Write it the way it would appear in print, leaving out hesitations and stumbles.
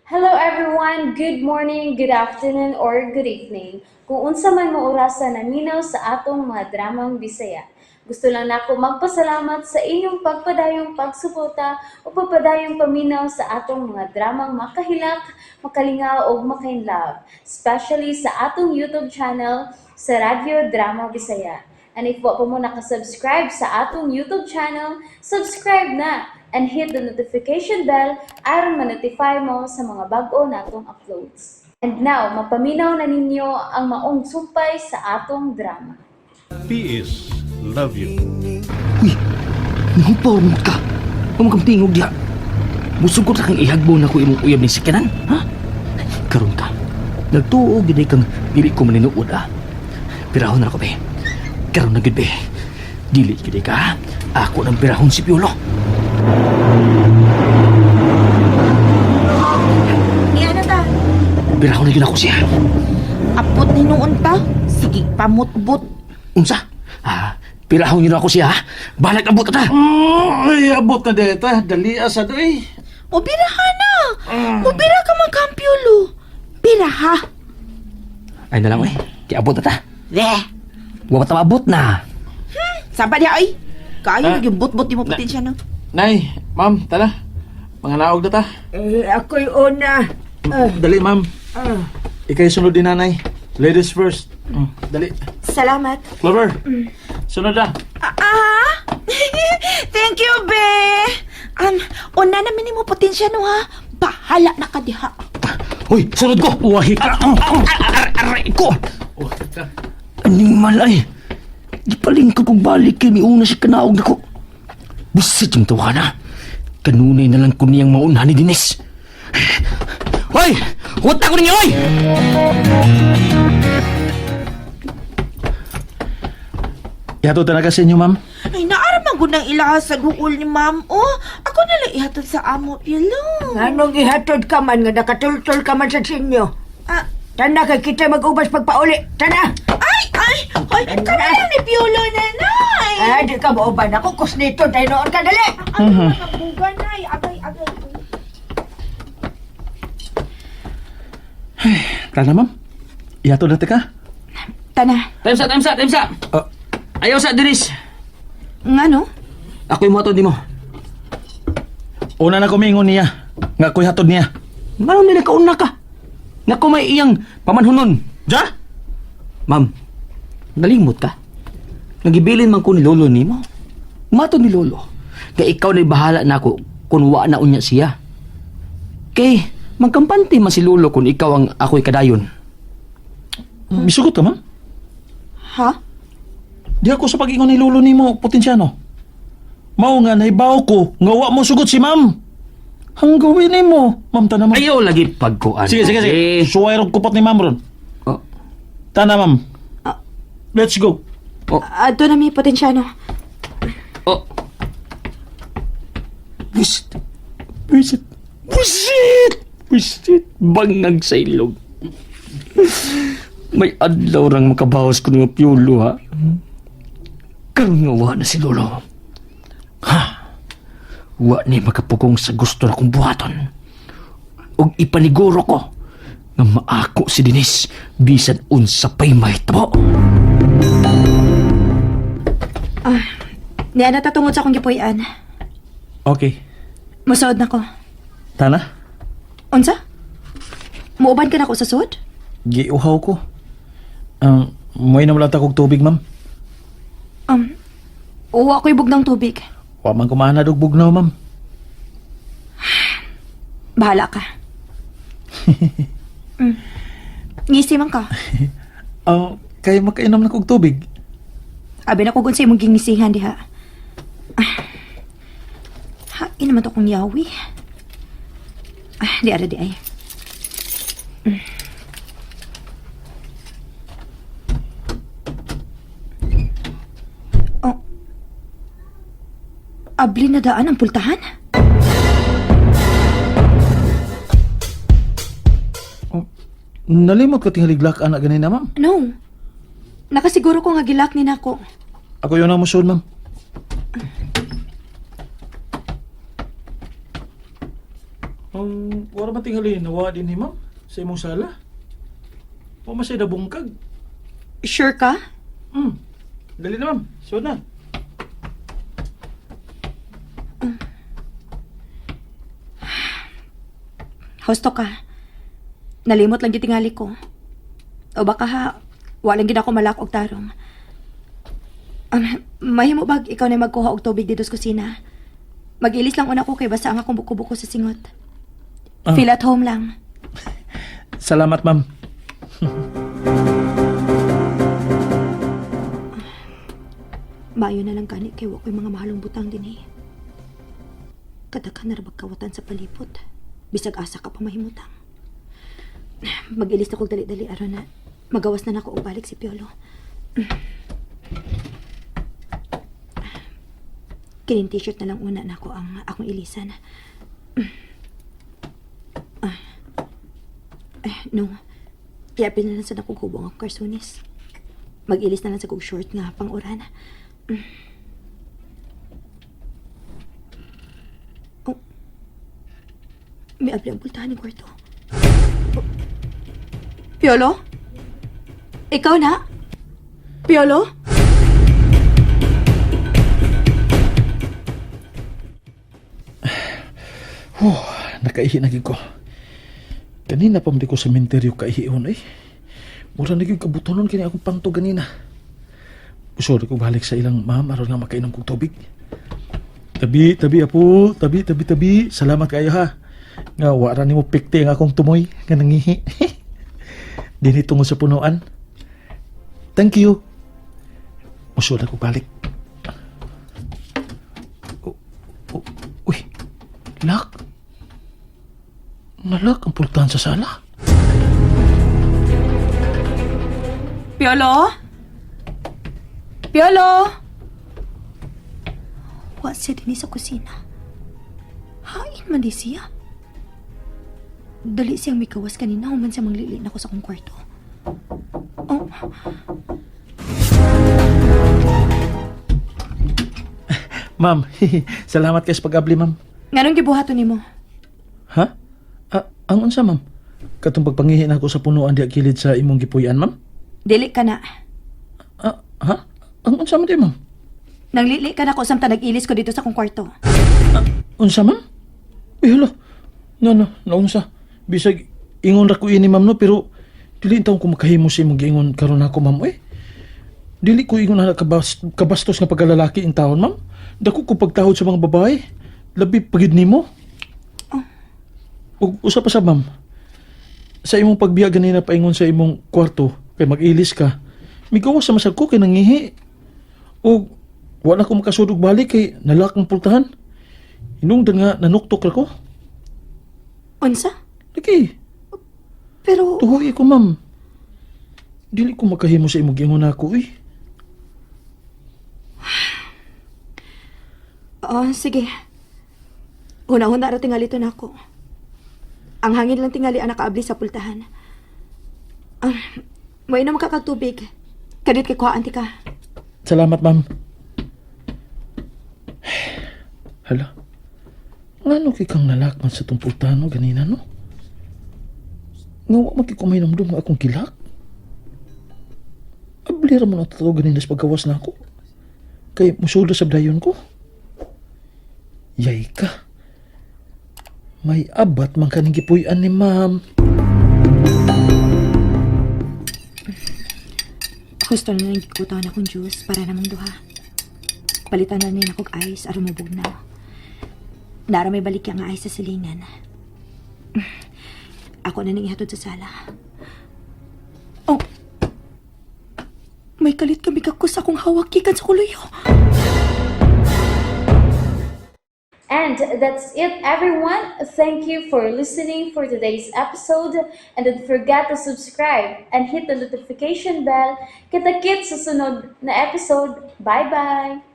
Hello everyone, good morning, good afternoon, or good evening. Kung unsa man mo orasan naminaw sa atong mga dramang Bisaya. Gusto lang nako magpasalamat sa inyong pagpadayong pagsuporta o pagpadayong paminaw sa atong mga dramang makahilak, makalingaw o makainlove, especially sa atong YouTube channel sa Radio Drama Bisaya. And if wa pa mo nakasubscribe sa atong YouTube channel, subscribe na and hit the notification bell aron ma-notify mo sa mga bag-o natong uploads. And now, mapaminaw na ninyo ang maong sumpay sa atong drama. P.S. Love you. Uy, nahupaw mo ka. Huwag kang tingog diha. Musugod na kang ihagbo na ko imong uyab ni sikanan, ha? Karon ka. Nagtuo gid kang dili ko maninuod, ha? Pirahon na ako, be. Karon na gid, be. Dili gid ka, ha? Ako nang pirahon si Piolo. Iyan na ta. Pirahon na gid ako siya. Apot ni noon ta. Sige, pamutbot. Unsa? Pirahon niyo na ako siya, ha? Balag abot ka ta. Ay, abot na deta. Dali asa doy. Mubiraha na. Mubira ka magkampiolo. Biraha. Ay na lang, eh. Kiabot na ta. Leh. Huwag ka abot na. Saba niya ay. Kayo Ah. naging bot-bot di mo potensya no. Nay, ma'am, tala. Mga naog na ta. Ako'y una. Dali, ma'am. Ikay sunod din, nanay. Ladies first. Dali. Salamat. Clover, sunod na. Thank you, be. Una namin ni mo potensya no ha. Bahala na ka diha. Hoy, sunod ko! Wahi ka! Aray ko! Oh, teka. Aning malay! Di paling ka kung balik kay miuna si kanaog na ko. Busit yung tawa na. Kanunay na lang ko niyang mauna ni Dines. Hoy! Huwag na ko ninyo, hoy! Yato talaga sa inyo, ma'am. Ay, naaraman ko ng ilaha sa duol ni ma'am. Oh, ako nalang ihatod sa amo, Pilo. Anong ihatod ka man nga nakatultol ka man sa sinyo? Ah, Tanda kay kita mag-ubas pagpauli. Tanda! ay, kami lang ni Piolo, nanay. Di ka mauban ako. Kusnito tayo noon ka dali. Ano naman ang buga, nay? Agay. Tala, ma'am. Yato na ka. Tana. Time's up! Ayaw sa Dines! Nga no? Ako yung matod ni mo. Una na kumingon niya. Nga ko'y hatod niya. Ngano nila kauna ka? Nga ko may iyang pamanhunon. Ja? Ma'am, nalimot ka. Nagibilin man ko ni Lolo ni mo. Matod ni Lolo. Kaya ikaw na bahala na ako kung wa na unya siya. Kay, magkampante man si Lolo kung ikaw ang ako'y kadayon. Misugot ka, ma'am? Ha? Di ako sa pag-ingon ni Lolo ni mo, potensyano. Mao nga, naibaw ko, nga wa mo sugot si ma'am. Ang gawin ni mo, ma'am, tana, ma'am. Ayaw lagi pagkuan. Sige. Suwayrog kupot ni ma'am ron. Oh, Tana, ma'am. Let's go. Ato na may potensyano. oh. Busit! Bangag sa ilog. May adlaw rang makabawas ko ng Piolo, ha? Karoon nga wa na si Lolo. Ha? Wa ni makapugong sa gusto na kong buhaton. Og ipaniguro ko nga maako si Dines bisan unsa pa'y mahitabo. Niya natatungod sa akong gipuy-an. Okay. Musaod na ko. Tana, Unsa? Muuban ka na ko sa suod? giuhaw ko. May namulat akong tubig, ma'am. Uwa ko'y bug ng tubig. Wa man kumahan na bugnaw, ma'am. Bahala ka. Ngisi man ka. Kaya makainom na kong tubig. Abi na ko kung sa'yo mong gingisihan diha. Hain naman to kong yawi. Di ara di ay. Oh. Abli na daan ang pultahan? Nalimot ko tinghaliglak anak ganina, ma'am. No. Nakasiguro ko nga gilak ni nako. Ako yun ang musun, ma'am. Wala ba tingali nawa din ni ma'am sa imong sala? Wa masay na bungkag. Sure ka? Dali na ma'am. So na. Husto ka. Nalimot lang gitingali ko. O baka ha, walang gid ako malak og tarong. Mahimo bag ikaw na magkuha og tubig dito sa kusina. Mag-ilis lang una ko kay basa ang akong buko-buko sa singot. Feel at home lang. Salamat ma'am. Maayo na lang kani kay wa ko'y mga mahalong butang din eh. Kadaghan na ra kawatan sa palipot. Bisag asa ka pa mahimutang. Mag-ilis na kog dali-dali aron na magawas na nako og balik si Piolo. Kining t-shirt na lang una nako ang akong ilisan. No. Iapin na lang sa nakong hubong ako karsunis. Mag-ilis na lang sa kong short nga pang uran. Oh. May abli ang bultahan ng kwarto. Oh. Piolo? Ikaw na? Piolo? Nakaihi na gid ko. Kanina pa ko sa sementeryo kaihihon eh. Mura na gid kabutonon kini akong pangto ganina. Gusto ko balik sa ilang ma'am aron nga makainom kog tubig. Tabi apo, tabi. Salamat kayo ha. Nga wala nimo pikte ang akong tumoy nga nangihi. Dini tungod sa punuan. Thank you. Gusto ko balik. Uy, lock. Nalak ang pultahan sa sala. Piolo? Piolo? Wa siya din sa kusina. Hain man di siya. Dali siyang mikawas kanina human siya manglili na ko sa kong kwarto. Oh. Ma'am, salamat kayo sa pag-abli, ma'am. Nganong gibuhaton nimo? Ha? Ang unsa, ma'am? Katong pagpangihin ako sa punuan di kilid sa imong gipuy-an, ma'am? Dili ka na. Ha? Ang unsa man di, ma'am? Nanglili ka na ko samtang nag-ilis ko dito sa kong kwarto. Unsa, ma'am? Hala. Naunsa. Bisag ingon ra ko ini, ma'am, no, pero dili taon ko makahimo sa imong giingon karon ako, ma'am, eh. Dili ko ingon na kabastos nga pagkalalaki in taon, ma'am. Dako ko pagtahod sa mga babae. Labi pagid nimo. Ug usa pa sa, ma'am. Sa imong pagbiya ganina paingon sa imong kwarto kay mag-ilis ka. Migawas sa masag ko kay nangihi. Ug wala ko makasudog balik kay nalak ang pultahan. Hinungdan nga nanuktok ra ko. Unsa? Lagi. Pero Tuhoy ko, ma'am. Dili ko makahimo sa imong giingon ako, eh. Sige. Una-una ra tingali to nako. Ang hangin lang tingali ang nakaabli sa pultahan. May na makakagtubig. Kadit kay kuhaan ti ka. Salamat, ma'am. Hala. Ngano kay kang nalakman sa tong pultahan no ganina, no? Nga wa magkikumay namdum nga akong kilak. Ablira mo na tataw ganina sa paggawas na ako. Kay musuda sa dayon ko. Yay ka. May abat man kaning gipuy-an ni ma'am. Gusto na nang gikutawan akong juice para namang duha. Palitan na nila kog ice aron mabugnaw. Dara may balik yang ice sa silingan. Ako na nang ihatod sa sala. Oh! May kalit kami kakos akong hawak gikan sa kuluyo. And that's it, everyone. Thank you for listening for today's episode. And don't forget to subscribe and hit the notification bell. Kita-kits sa sunod na episode. Bye-bye!